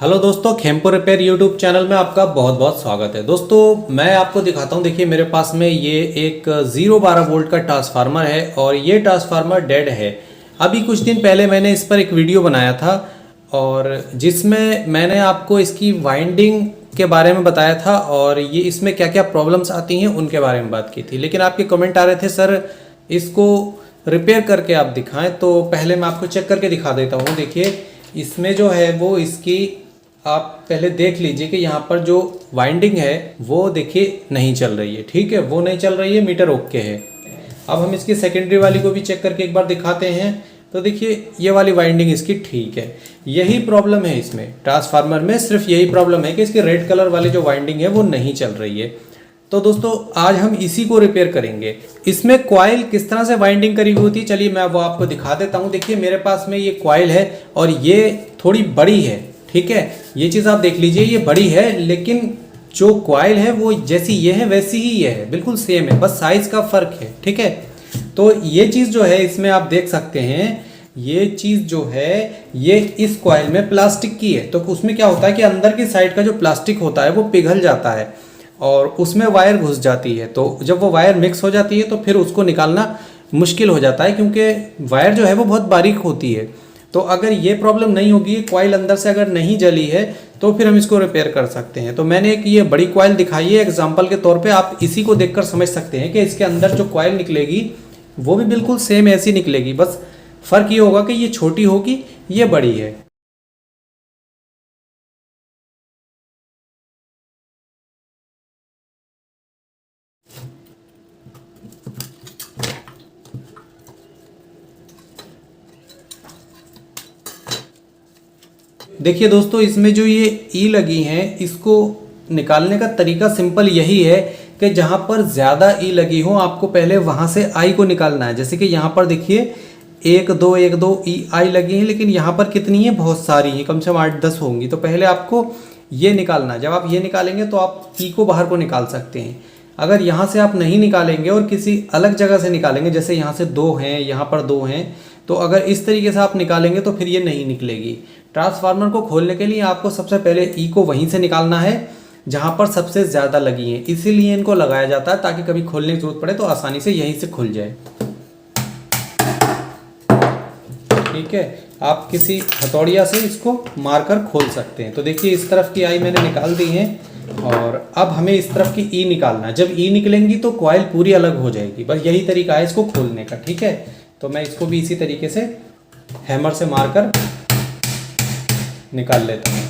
Hello दोस्तों, खेमको repair YouTube channel में आपका बहुत बहुत स्वागत है। दोस्तों मैं आपको दिखाता हूँ। देखिए मेरे पास में ये एक 0-12 वोल्ट का ट्रांसफार्मर है और ये ट्रांसफार्मर डेड है। अभी कुछ दिन पहले मैंने इस पर एक वीडियो बनाया था और जिसमें मैंने आपको इसकी वाइंडिंग के बारे में बताया था और ये इसमें क्या क्या प्रॉब्लम्स आती हैं उनके बारे में बात की थी। लेकिन आपके कमेंट आ रहे थे, सर इसको रिपेयर करके आप दिखाएं। तो पहले मैं आपको चेक करके दिखा देता हूँ। देखिए इसमें जो है वो इसकी आप पहले देख लीजिए कि यहाँ पर जो वाइंडिंग है वो देखिए नहीं चल रही है। ठीक है, वो नहीं चल रही है, मीटर ओके है। अब हम इसकी सेकेंडरी वाली को भी चेक करके एक बार दिखाते हैं। तो देखिए ये वाली वाइंडिंग इसकी ठीक है। यही प्रॉब्लम है इसमें, ट्रांसफार्मर में सिर्फ यही प्रॉब्लम है कि इसकी रेड कलर वाली जो वाइंडिंग है वो नहीं चल रही है। तो दोस्तों आज हम इसी को रिपेयर करेंगे। इसमें कॉइल किस तरह से वाइंडिंग करी हुई होती है, चलिए मैं वो आपको दिखा देता हूँ। देखिए मेरे पास में ये कॉइल है और ये थोड़ी बड़ी है। ठीक है, ये चीज़ आप देख लीजिए, ये बड़ी है लेकिन जो कॉइल है वो जैसी ये है वैसी ही ये है, बिल्कुल सेम है, बस साइज का फर्क है। ठीक है, तो ये चीज़ जो है इसमें आप देख सकते हैं, ये चीज़ जो है ये इस कॉइल में प्लास्टिक की है। तो उसमें क्या होता है कि अंदर की साइड का जो प्लास्टिक होता है वो पिघल जाता है और उसमें वायर घुस जाती है। तो जब वो वायर मिक्स हो जाती है तो फिर उसको निकालना मुश्किल हो जाता है, क्योंकि वायर जो है वो बहुत बारीक होती है। तो अगर ये प्रॉब्लम नहीं होगी, कॉइल अंदर से अगर नहीं जली है, तो फिर हम इसको रिपेयर कर सकते हैं। तो मैंने एक ये बड़ी कॉइल दिखाई है एग्जांपल के तौर पे, आप इसी को देखकर समझ सकते हैं कि इसके अंदर जो कॉइल निकलेगी वो भी बिल्कुल सेम ऐसी निकलेगी। बस फर्क ये होगा कि ये छोटी होगी, ये बड़ी है। देखिए दोस्तों, इसमें जो ये ई लगी हैं इसको निकालने का तरीका सिंपल यही है कि जहाँ पर ज़्यादा ई लगी हो आपको पहले वहाँ से आई को निकालना है। जैसे कि यहाँ पर देखिए 1 2 ई आई लगी हैं, लेकिन यहाँ पर कितनी है, बहुत सारी हैं, कम से कम 8-10 होंगी। तो पहले आपको ये निकालना है। जब आप ये निकालेंगे तो आप ई को बाहर को निकाल सकते हैं। अगर यहाँ से आप नहीं निकालेंगे और किसी अलग जगह से निकालेंगे, जैसे यहाँ से 2 हैं, यहाँ पर 2 हैं, तो अगर इस तरीके से आप निकालेंगे तो फिर ये नहीं निकलेगी। ट्रांसफार्मर को खोलने के लिए आपको सबसे पहले ई को वहीं से निकालना है जहाँ पर सबसे ज़्यादा लगी हैं, इसीलिए इनको लगाया जाता है ताकि कभी खोलने की जरूरत पड़े तो आसानी से यहीं से खुल जाए। ठीक है, आप किसी हथौड़िया से इसको मारकर खोल सकते हैं। तो देखिए इस तरफ की आई मैंने निकाल दी है और अब हमें इस तरफ की ई निकालना है। जब ई निकलेंगी तो कॉइल पूरी अलग हो जाएगी। बस यही तरीका है इसको खोलने का। ठीक है, तो मैं इसको भी इसी तरीके से हैमर से मारकर निकाल लेता हूँ।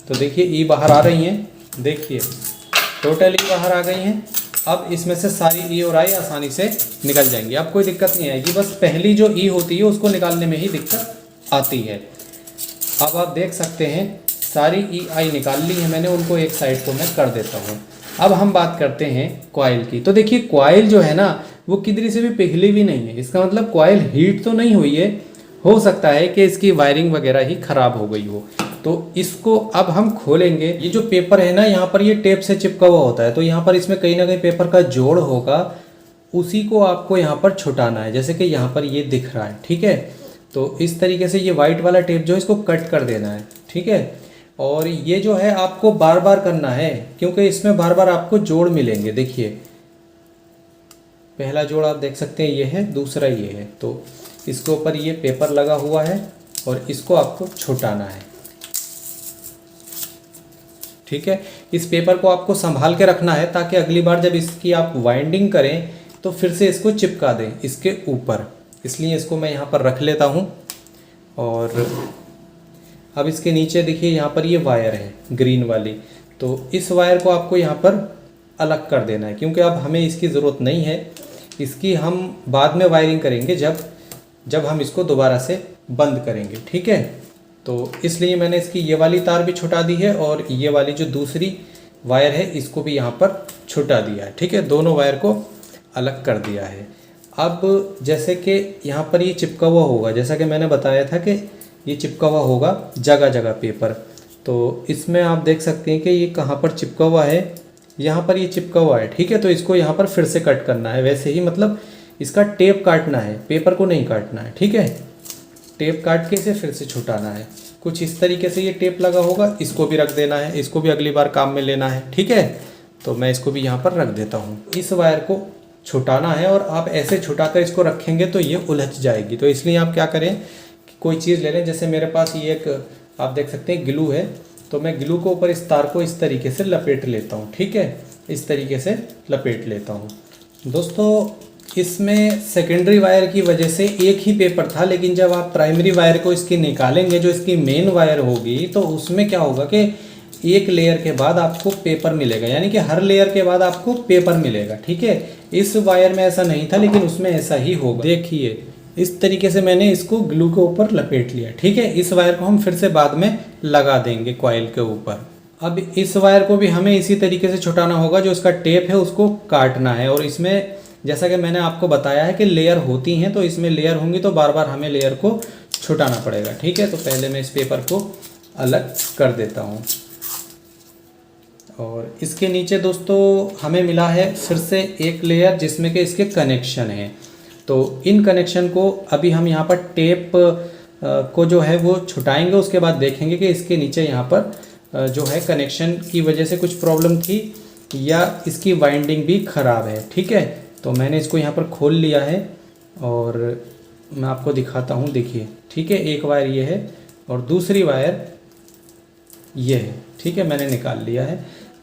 तो देखिए ई बाहर आ रही हैं, देखिए टोटली बाहर आ गई हैं। अब इसमें से सारी ई और आई आसानी से निकल जाएंगी, अब कोई दिक्कत नहीं आएगी। बस पहली जो ई होती है उसको निकालने में ही दिक्कत आती है। अब आप देख सकते हैं सारी ई आई निकाल ली है मैंने, उनको एक साइड को मैं कर देता हूँ। अब हम बात करते हैं कॉइल की। तो देखिए कॉइल जो है ना वो किधर से भी पिघली भी नहीं है, इसका मतलब कॉइल हीट तो नहीं हुई है। हो सकता है कि इसकी वायरिंग वगैरह ही खराब हो गई हो। तो इसको अब हम खोलेंगे। ये जो पेपर है ना, यहाँ पर ये टेप से चिपका हुआ होता है, तो यहाँ पर इसमें कहीं ना कहीं पेपर का जोड़ होगा, उसी को आपको यहाँ पर छुटाना है। जैसे कि यहाँ पर ये दिख रहा है। ठीक है, तो इस तरीके से ये वाइट वाला टेप जो है इसको कट कर देना है। ठीक है, और ये जो है आपको बार बार करना है, क्योंकि इसमें बार बार आपको जोड़ मिलेंगे। देखिए पहला जोड़ आप देख सकते हैं ये है, दूसरा ये है। तो इसके ऊपर ये पेपर लगा हुआ है और इसको आपको छुटाना है। ठीक है, इस पेपर को आपको संभाल के रखना है ताकि अगली बार जब इसकी आप वाइंडिंग करें तो फिर से इसको चिपका दें इसके ऊपर। इसलिए इसको मैं यहाँ पर रख लेता हूँ। और अब इसके नीचे देखिए यहाँ पर ये वायर है ग्रीन वाली, तो इस वायर को आपको यहाँ पर अलग कर देना है, क्योंकि अब हमें इसकी ज़रूरत नहीं है। इसकी हम बाद में वायरिंग करेंगे जब हम इसको दोबारा से बंद करेंगे। ठीक है, तो इसलिए मैंने इसकी ये वाली तार भी छुटा दी है और ये वाली जो दूसरी वायर है इसको भी यहाँ पर छुटा दिया है। ठीक है, दोनों वायर को अलग कर दिया है। अब जैसे कि यहाँ पर ये चिपका हुआ होगा, जैसा कि मैंने बताया था कि ये चिपका हुआ होगा जगह जगह पेपर। तो इसमें आप देख सकते हैं कि ये कहाँ पर चिपका हुआ है, यहाँ पर ये चिपका हुआ है। ठीक है, तो इसको यहाँ पर फिर से कट करना है। वैसे ही मतलब इसका टेप काटना है, पेपर को नहीं काटना है। ठीक है, टेप काट के इसे फिर से छुटाना है। कुछ इस तरीके से ये टेप लगा होगा, इसको भी रख देना है, इसको भी अगली बार काम में लेना है। ठीक है, तो मैं इसको भी यहाँ पर रख देता हूँ। इस वायर को छुटाना है और आप ऐसे छुटाकर इसको रखेंगे तो ये उलझ जाएगी। तो इसलिए आप क्या करें कि कोई चीज़ ले लें, जैसे मेरे पास ये एक आप देख सकते हैं ग्लू है, तो मैं ग्लू को ऊपर इस तार को इस तरीके से लपेट लेता हूँ। ठीक है, इस तरीके से लपेट लेता हूँ। दोस्तों इसमें सेकेंडरी वायर की वजह से एक ही पेपर था, लेकिन जब आप प्राइमरी वायर को इसकी निकालेंगे, जो इसकी मेन वायर होगी, तो उसमें क्या होगा कि एक लेयर के बाद आपको पेपर मिलेगा, यानी कि हर लेयर के बाद आपको पेपर मिलेगा। ठीक है, इस वायर में ऐसा नहीं था, लेकिन उसमें ऐसा ही होगा। देखिए इस तरीके से मैंने इसको ग्लू के ऊपर लपेट लिया। ठीक है, इस वायर को हम फिर से बाद में लगा देंगे कॉइल के ऊपर। अब इस वायर को भी हमें इसी तरीके से छुटाना होगा, जो इसका टेप है उसको काटना है। और इसमें जैसा कि मैंने आपको बताया है कि लेयर होती हैं, तो इसमें लेयर होंगी तो बार बार हमें लेयर को छुटाना पड़ेगा। ठीक है, तो पहले मैं इस पेपर को अलग कर देता हूँ। और इसके नीचे दोस्तों हमें मिला है फिर से एक लेयर जिसमें कि इसके कनेक्शन है। तो इन कनेक्शन को अभी हम यहाँ पर टेप को जो है वो छुटाएंगे, उसके बाद देखेंगे कि इसके नीचे यहाँ पर जो है कनेक्शन की वजह से कुछ प्रॉब्लम थी या इसकी वाइंडिंग भी ख़राब है। ठीक है, तो मैंने इसको यहाँ पर खोल लिया है और मैं आपको दिखाता हूँ। देखिए, ठीक है, एक वायर ये है और दूसरी वायर ये है। ठीक है, मैंने निकाल लिया है।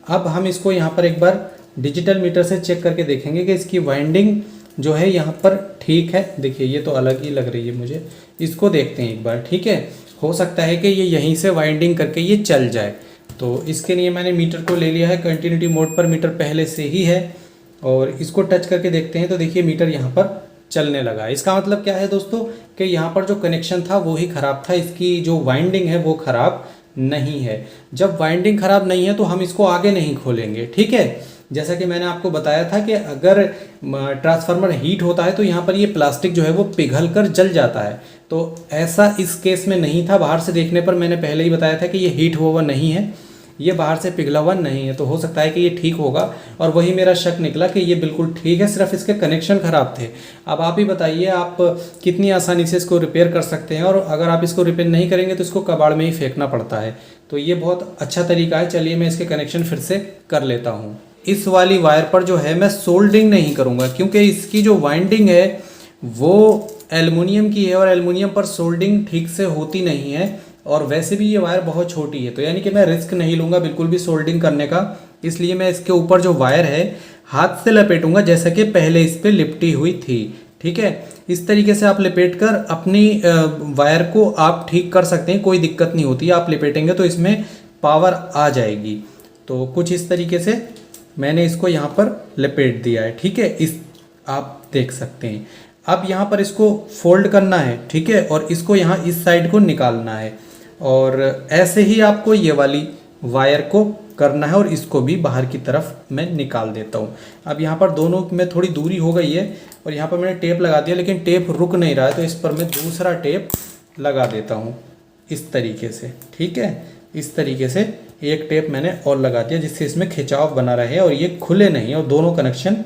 अब हम इसको यहाँ पर एक बार डिजिटल मीटर से चेक करके देखेंगे कि इसकी वाइंडिंग जो है यहाँ पर ठीक है। देखिए ये तो अलग ही लग रही है मुझे, इसको देखते हैं एक बार। ठीक है, हो सकता है कि ये यहीं से वाइंडिंग करके ये चल जाए। तो इसके लिए मैंने मीटर को ले लिया है कंटिन्यूटी मोड पर, मीटर पहले से ही है, और इसको टच करके देखते हैं। तो देखिए मीटर यहाँ पर चलने लगा है। इसका मतलब क्या है दोस्तों कि यहाँ पर जो कनेक्शन था वो ही ख़राब था, इसकी जो वाइंडिंग है वो ख़राब नहीं है। जब वाइंडिंग ख़राब नहीं है तो हम इसको आगे नहीं खोलेंगे। ठीक है, जैसा कि मैंने आपको बताया था कि अगर ट्रांसफार्मर हीट होता है तो यहाँ पर ये प्लास्टिक जो है वो पिघल कर जल जाता है। तो ऐसा इस केस में नहीं था। बाहर से देखने पर मैंने पहले ही बताया था कि ये हीट हुआ नहीं है, ये बाहर से पिघला हुआ नहीं है। तो हो सकता है कि ये ठीक होगा, और वही मेरा शक निकला कि ये बिल्कुल ठीक है, सिर्फ इसके कनेक्शन ख़राब थे। अब आप ही बताइए आप कितनी आसानी से इसको रिपेयर कर सकते हैं, और अगर आप इसको रिपेयर नहीं करेंगे तो इसको कबाड़ में ही फेंकना पड़ता है। तो ये बहुत अच्छा तरीका है। चलिए मैं इसके कनेक्शन फिर से कर लेता हूँ। इस वाली वायर पर जो है मैं सोल्डरिंग नहीं करूँगा, क्योंकि इसकी जो वाइंडिंग है वो एल्युमिनियम की है, और एल्युमिनियम पर सोल्डरिंग ठीक से होती नहीं है, और वैसे भी ये वायर बहुत छोटी है। तो यानी कि मैं रिस्क नहीं लूँगा बिल्कुल भी सोल्डरिंग करने का। इसलिए मैं इसके ऊपर जो वायर है हाथ से लपेटूंगा, जैसा कि पहले इस पर लिपटी हुई थी। ठीक है, इस तरीके से आप लपेट कर अपनी वायर को आप ठीक कर सकते हैं, कोई दिक्कत नहीं होती। आप लपेटेंगे तो इसमें पावर आ जाएगी। तो कुछ इस तरीके से मैंने इसको यहाँ पर लपेट दिया है। ठीक है, इस आप देख सकते हैं। अब यहाँ पर इसको फोल्ड करना है। ठीक है, और इसको यहाँ इस साइड को निकालना है, और ऐसे ही आपको ये वाली वायर को करना है, और इसको भी बाहर की तरफ मैं निकाल देता हूँ। अब यहाँ पर दोनों में थोड़ी दूरी हो गई है, और यहाँ पर मैंने टेप लगा दिया, लेकिन टेप रुक नहीं रहा है, तो इस पर मैं दूसरा टेप लगा देता हूँ इस तरीके से। ठीक है, इस तरीके से एक टेप मैंने और लगा दिया, जिससे इसमें खिंचाव बना रहे और ये खुले नहीं, और दोनों कनेक्शन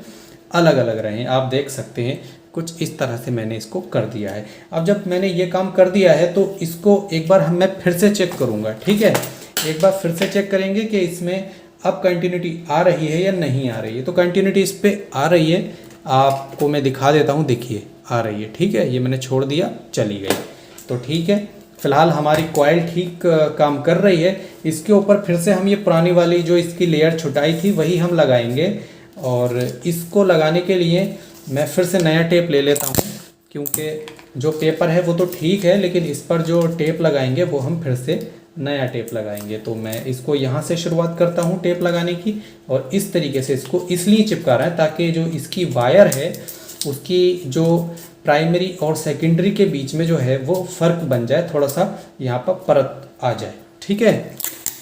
अलग अलग रहें। आप देख सकते हैं कुछ इस तरह से मैंने इसको कर दिया है। अब जब मैंने ये काम कर दिया है तो इसको एक बार मैं फिर से चेक करूँगा। ठीक है, एक बार फिर से चेक करेंगे कि इसमें अब कंटिन्यूटी आ रही है या नहीं आ रही है। तो कंटिन्यूटी इस पर आ रही है, आपको मैं दिखा देता हूँ। देखिए आ रही है। ठीक है, ये मैंने छोड़ दिया, चली गई। तो ठीक है, फिलहाल हमारी कॉइल ठीक काम कर रही है। इसके ऊपर फिर से हम ये पुरानी वाली जो इसकी लेयर छुटाई थी वही हम लगाएंगे, और इसको लगाने के लिए मैं फिर से नया टेप ले लेता हूँ, क्योंकि जो पेपर है वो तो ठीक है, लेकिन इस पर जो टेप लगाएंगे वो हम फिर से नया टेप लगाएंगे। तो मैं इसको यहाँ से शुरुआत करता हूँ टेप लगाने की, और इस तरीके से इसको इसलिए चिपका रहा है ताकि जो इसकी वायर है उसकी जो प्राइमरी और सेकेंडरी के बीच में जो है वो फ़र्क बन जाए, थोड़ा सा यहाँ पर परत आ जाए। ठीक है,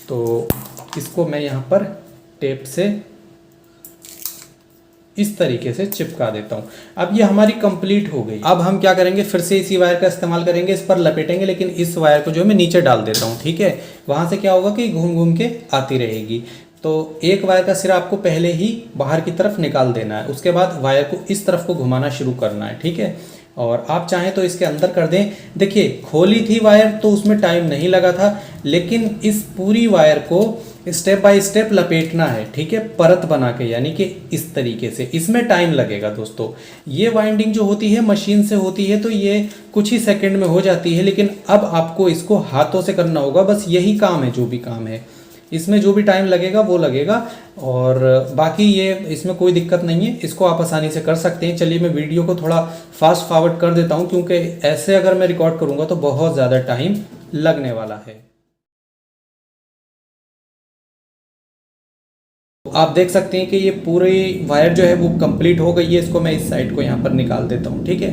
तो इसको मैं यहाँ पर टेप से इस तरीके से चिपका देता हूँ। अब ये हमारी कंप्लीट हो गई। अब हम क्या करेंगे, फिर से इसी वायर का इस्तेमाल करेंगे, इस पर लपेटेंगे, लेकिन इस वायर को जो है मैं नीचे डाल देता हूँ। ठीक है, वहाँ से क्या होगा कि घूम घूम के आती रहेगी। तो एक वायर का सिरा आपको पहले ही बाहर की तरफ निकाल देना है, उसके बाद वायर को इस तरफ को घुमाना शुरू करना है। ठीक है, और आप चाहें तो इसके अंदर कर दें। देखिए खोली थी वायर तो उसमें टाइम नहीं लगा था, लेकिन इस पूरी वायर को स्टेप बाय स्टेप लपेटना है, ठीक है, परत बना के, यानी कि इस तरीके से। इसमें टाइम लगेगा दोस्तों। ये वाइंडिंग जो होती है मशीन से होती है तो ये कुछ ही सेकंड में हो जाती है, लेकिन अब आपको इसको हाथों से करना होगा। बस यही काम है, जो भी काम है इसमें जो भी टाइम लगेगा वो लगेगा, और बाकी ये इसमें कोई दिक्कत नहीं है, इसको आप आसानी से कर सकते हैं। चलिए मैं वीडियो को थोड़ा फास्ट फॉरवर्ड कर देता हूँ, क्योंकि ऐसे अगर मैं रिकॉर्ड करूँगा तो बहुत ज़्यादा टाइम लगने वाला है। आप देख सकते हैं कि ये पूरी वायर जो है वो कंप्लीट हो गई है। इसको मैं इस साइड को यहाँ पर निकाल देता हूँ, ठीक है।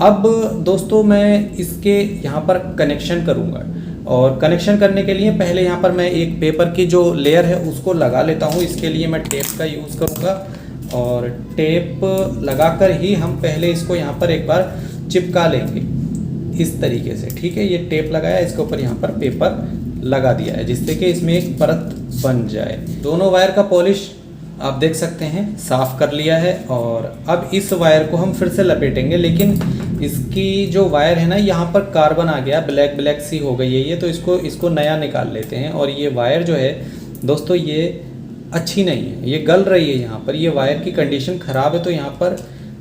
अब दोस्तों मैं इसके यहाँ पर कनेक्शन करूँगा, और कनेक्शन करने के लिए पहले यहाँ पर मैं एक पेपर की जो लेयर है उसको लगा लेता हूँ। इसके लिए मैं टेप का यूज़ करूँगा, और टेप लगाकर ही हम पहले इसको यहाँ पर एक बार चिपका लेंगे इस तरीके से, ठीक है। ये टेप लगाया, इसके ऊपर यहाँ पर पेपर लगा दिया है, जिससे कि इसमें एक परत बन जाए। दोनों वायर का पॉलिश आप देख सकते हैं साफ कर लिया है, और अब इस वायर को हम फिर से लपेटेंगे, लेकिन इसकी जो वायर है ना यहाँ पर कार्बन आ गया, ब्लैक ब्लैक सी हो गई है ये, तो इसको नया निकाल लेते हैं। और ये वायर जो है दोस्तों ये अच्छी नहीं है, ये गल रही है यहाँ पर, ये वायर की कंडीशन ख़राब है। तो यहाँ पर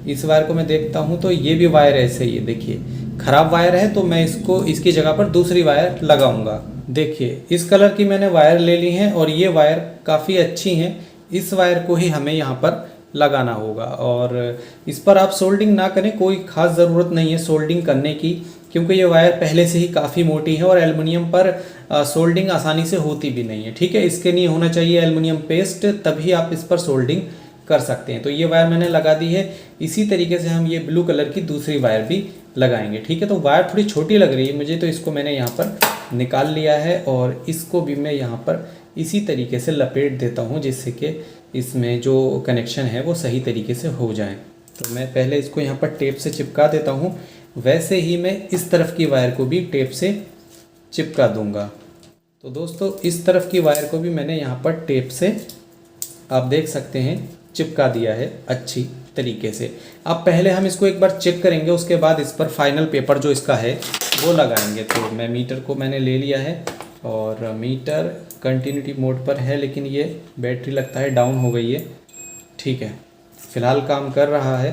इस वायर को मैं देखता हूँ तो ये भी वायर ऐसे ही है, देखिए ख़राब वायर है। तो मैं इसकी जगह पर दूसरी वायर लगाऊंगा। देखिए इस कलर की मैंने वायर ले ली है, और ये वायर काफ़ी अच्छी हैं। इस वायर को ही हमें यहाँ पर लगाना होगा, और इस पर आप सोल्डिंग ना करें, कोई ख़ास ज़रूरत नहीं है सोल्डिंग करने की, क्योंकि ये वायर पहले से ही काफ़ी मोटी है, और एल्युमिनियम पर सोल्डिंग आसानी से होती भी नहीं है, ठीक है। इसके लिए होना चाहिए एल्युमिनियम पेस्ट, तभी आप इस पर सोल्डिंग कर सकते हैं। तो ये वायर मैंने लगा दी है। इसी तरीके से हम ये ब्लू कलर की दूसरी वायर भी लगाएंगे, ठीक है। तो वायर थोड़ी छोटी लग रही है मुझे, तो इसको मैंने यहाँ पर निकाल लिया है, और इसको भी मैं यहाँ पर इसी तरीके से लपेट देता हूँ, जिससे कि इसमें जो कनेक्शन है वो सही तरीके से हो जाए। तो मैं पहले इसको यहाँ पर टेप से चिपका देता हूँ, वैसे ही मैं इस तरफ की वायर को भी टेप से चिपका दूँगा। तो दोस्तों इस तरफ की वायर को भी मैंने यहाँ पर टेप से आप देख सकते हैं चिपका दिया है अच्छी तरीके से। अब पहले हम इसको एक बार चेक करेंगे, उसके बाद इस पर फाइनल पेपर जो इसका है वो लगाएंगे। तो मैं मीटर को मैंने ले लिया है, और मीटर कंटिन्यूटी मोड पर है, लेकिन ये बैटरी लगता है डाउन हो गई है, ठीक है, फ़िलहाल काम कर रहा है।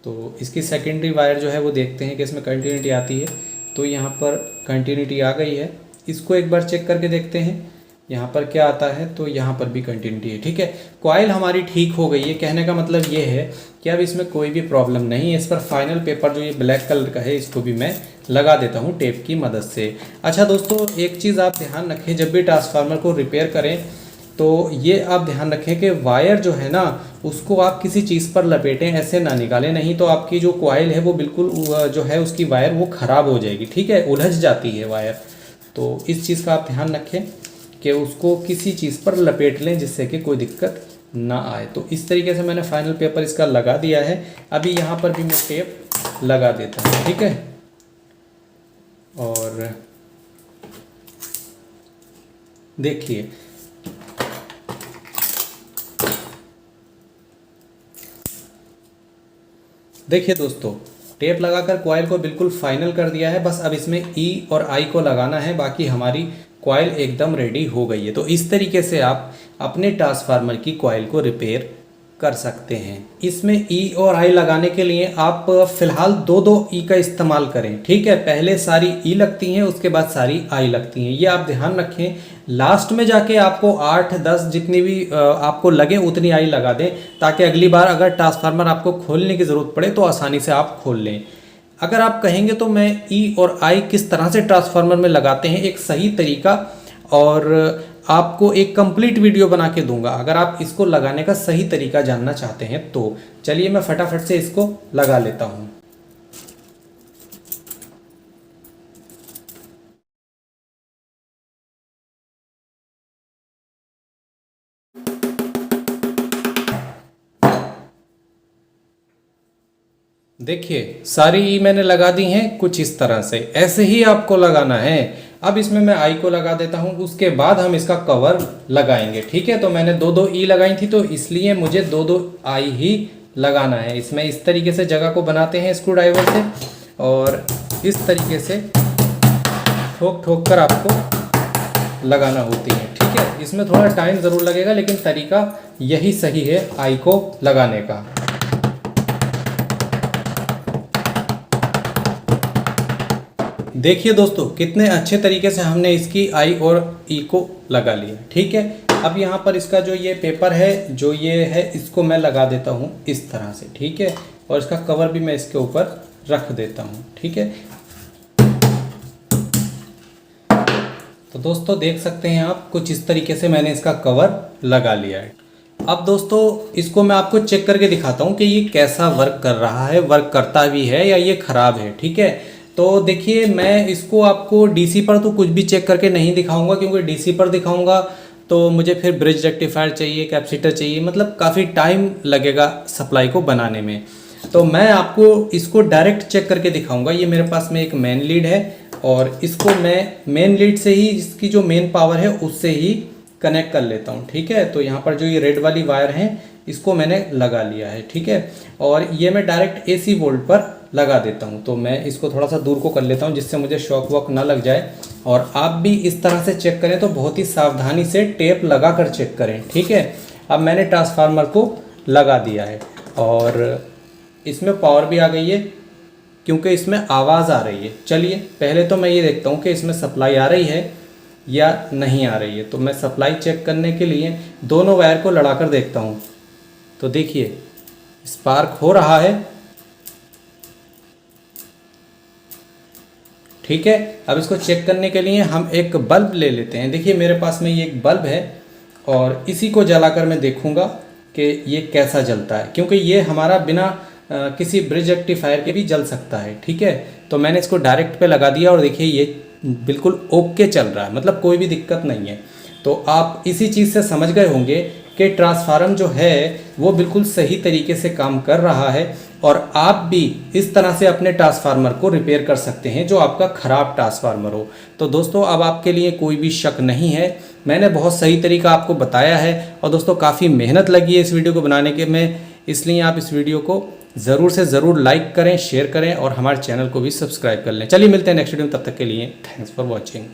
तो इसकी सेकेंडरी वायर जो है वो देखते हैं कि इसमें कंटिन्यूटी आती है। तो यहाँ पर कंटिन्यूटी आ गई है, इसको एक बार चेक करके देखते हैं यहाँ पर क्या आता है। तो यहाँ पर भी कंटिन्यूटी है, ठीक है। कॉइल हमारी ठीक हो गई है, कहने का मतलब ये है कि अब इसमें कोई भी प्रॉब्लम नहीं है। इस पर फाइनल पेपर जो ये ब्लैक कलर का है इसको भी मैं लगा देता हूँ टेप की मदद से। अच्छा दोस्तों एक चीज़ आप ध्यान रखें, जब भी ट्रांसफार्मर को रिपेयर करें तो ये आप ध्यान रखें कि वायर जो है ना उसको आप किसी चीज़ पर लपेटें, ऐसे ना निकालें, नहीं तो आपकी जो कॉइल है वो बिल्कुल जो है उसकी वायर वो ख़राब हो जाएगी, ठीक है, उलझ जाती है वायर। तो इस चीज़ का आप ध्यान रखें कि उसको किसी चीज़ पर लपेट लें, जिससे कि कोई दिक्कत ना आए। तो इस तरीके से मैंने फाइनल पेपर इसका लगा दिया है। अभी यहाँ पर भी मैं टेप लगा देता हूँ, ठीक है। और देखिए दोस्तों टेप लगाकर कॉइल को बिल्कुल फाइनल कर दिया है। बस अब इसमें ई और आई को लगाना है, बाकी हमारी कॉइल एकदम रेडी हो गई है। तो इस तरीके से आप अपने ट्रांसफार्मर की कॉइल को रिपेयर कर सकते हैं। इसमें ई और आई लगाने के लिए आप फिलहाल दो ई का इस्तेमाल करें, ठीक है। पहले सारी ई लगती हैं, उसके बाद सारी आई लगती हैं, ये आप ध्यान रखें। लास्ट में जाके आपको 8-10 जितनी भी आपको लगे उतनी आई लगा दें, ताकि अगली बार अगर ट्रांसफार्मर आपको खोलने की ज़रूरत पड़े तो आसानी से आप खोल लें। अगर आप कहेंगे तो मैं ई और आई किस तरह से ट्रांसफार्मर में लगाते हैं एक सही तरीका, और आपको एक कंप्लीट वीडियो बना के दूंगा अगर आप इसको लगाने का सही तरीका जानना चाहते हैं तो। चलिए मैं फटाफट से इसको लगा लेता हूं। देखिए सारी मैंने लगा दी हैं कुछ इस तरह से, ऐसे ही आपको लगाना है। अब इसमें मैं आई को लगा देता हूं, उसके बाद हम इसका कवर लगाएंगे, ठीक है। तो मैंने 2 ई लगाई थी, तो इसलिए मुझे 2 आई ही लगाना है। इसमें इस तरीके से जगह को बनाते हैं स्क्रू ड्राइवर से और इस तरीके से ठोक ठोक कर आपको लगाना होती है। ठीक है, इसमें थोड़ा टाइम ज़रूर लगेगा लेकिन तरीका यही सही है आई को लगाने का। देखिए दोस्तों कितने अच्छे तरीके से हमने इसकी आई और ई को लगा लिया। ठीक है, अब यहाँ पर इसका जो ये पेपर है जो ये है इसको मैं लगा देता हूँ इस तरह से। ठीक है, और इसका कवर भी मैं इसके ऊपर रख देता हूँ। ठीक है, तो दोस्तों देख सकते हैं आप कुछ इस तरीके से मैंने इसका कवर लगा लिया है। अब दोस्तों इसको मैं आपको चेक करके दिखाता हूँ कि ये कैसा वर्क कर रहा है, वर्क करता भी है या ये ख़राब है। ठीक है, तो देखिए मैं इसको आपको डीसी पर तो कुछ भी चेक करके नहीं दिखाऊंगा, क्योंकि डीसी पर दिखाऊंगा तो मुझे फिर ब्रिज रेक्टिफायर चाहिए, कैपेसिटर चाहिए, मतलब काफ़ी टाइम लगेगा सप्लाई को बनाने में। तो मैं आपको इसको डायरेक्ट चेक करके दिखाऊंगा। ये मेरे पास में एक मेन लीड है और इसको मैं मेन लीड से ही इसकी जो मेन पावर है उससे ही कनेक्ट कर लेता हूँ। ठीक है, तो यहाँ पर जो ये रेड वाली वायर है इसको मैंने लगा लिया है। ठीक है, और ये मैं डायरेक्ट AC वोल्ट पर लगा देता हूँ। तो मैं इसको थोड़ा सा दूर को कर लेता हूँ जिससे मुझे शॉक वॉक ना लग जाए। और आप भी इस तरह से चेक करें तो बहुत ही सावधानी से टेप लगा कर चेक करें। ठीक है, अब मैंने ट्रांसफार्मर को लगा दिया है और इसमें पावर भी आ गई है क्योंकि इसमें आवाज़ आ रही है। चलिए पहले तो मैं ये देखता हूँ कि इसमें सप्लाई आ रही है या नहीं आ रही है। तो मैं सप्लाई चेक करने के लिए दोनों वायर को लड़ा कर देखता हूँ। तो देखिए स्पार्क हो रहा है। ठीक है, अब इसको चेक करने के लिए हम एक बल्ब ले लेते हैं। देखिए मेरे पास में ये एक बल्ब है और इसी को जलाकर मैं देखूंगा कि ये कैसा जलता है, क्योंकि ये हमारा बिना किसी ब्रिज रेक्टिफायर के भी जल सकता है। ठीक है, तो मैंने इसको डायरेक्ट पे लगा दिया और देखिए ये बिल्कुल ओके चल रहा है, मतलब कोई भी दिक्कत नहीं है। तो आप इसी चीज़ से समझ गए होंगे कि ट्रांसफार्मर जो है वो बिल्कुल सही तरीके से काम कर रहा है और आप भी इस तरह से अपने ट्रांसफार्मर को रिपेयर कर सकते हैं जो आपका ख़राब ट्रांसफार्मर हो। तो दोस्तों अब आपके लिए कोई भी शक नहीं है, मैंने बहुत सही तरीका आपको बताया है। और दोस्तों काफ़ी मेहनत लगी है इस वीडियो को बनाने के में, इसलिए आप इस वीडियो को ज़रूर से ज़रूर लाइक करें, शेयर करें और हमारे चैनल को भी सब्सक्राइब कर लें। चलिए मिलते हैं नेक्स्ट वीडियो में, तब तक के लिए थैंक्स फॉर वॉचिंग।